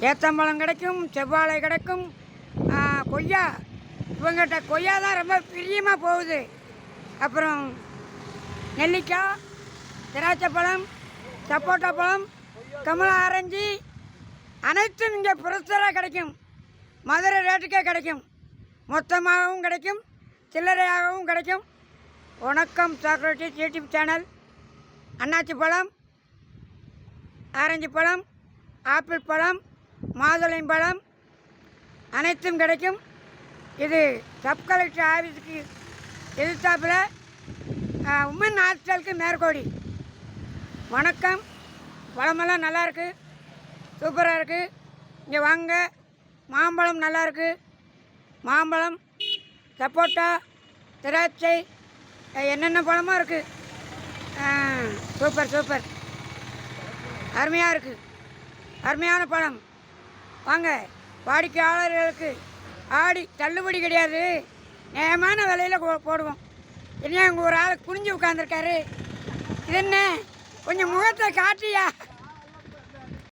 ஏத்தம்பழம் கிடைக்கும், செவ்வாழை கிடைக்கும், கொய்யா. இவங்கிட்ட கொய்யா தான் ரொம்ப பிரியமாக போகுது. அப்புறம் நெல்லிக்காய், திராட்சை பழம், சப்போட்டா பழம், கமலா ஆரஞ்சு அனைத்தும் இங்கே புரட்சலாக கிடைக்கும். மதுரை ரேட்டுக்கே கிடைக்கும். மொத்தமாகவும் கிடைக்கும், சில்லறையாகவும் கிடைக்கும். வணக்கம் சாக்ரட்டிஸ் யூடியூப் சேனல். அன்னாச்சி பழம், ஆரஞ்சு பழம், ஆப்பிள் பழம், மாதுளம்பழம் அனைத்தும் கிடைக்கும். இது சப் கலெக்டர் ஆஃபீஸுக்கு எதிர்த்தாப்பில் உமன் ஹாஸ்டலுக்கு மேற்கோடி. வணக்கம். பழமெல்லாம் நல்லாயிருக்கு, சூப்பராக இருக்குது. இங்கே வாங்க. மாம்பழம் நல்லாயிருக்கு. மாம்பழம், சப்போட்டா, திராட்சை, என்னென்ன பழமும் இருக்குது. சூப்பர் சூப்பர், அருமையாக இருக்குது. அருமையான பழம். வாங்க. வாடிக்கையாளர்களுக்கு ஆடி தள்ளுபடி கிடையாது, நியாயமான விலையில் போடுவோம். என்ன உங்கள் ஒரு ஆள் குனிஞ்சு உட்காந்துருக்காரு, இது என்ன கொஞ்சம் முகத்தை காட்டியா?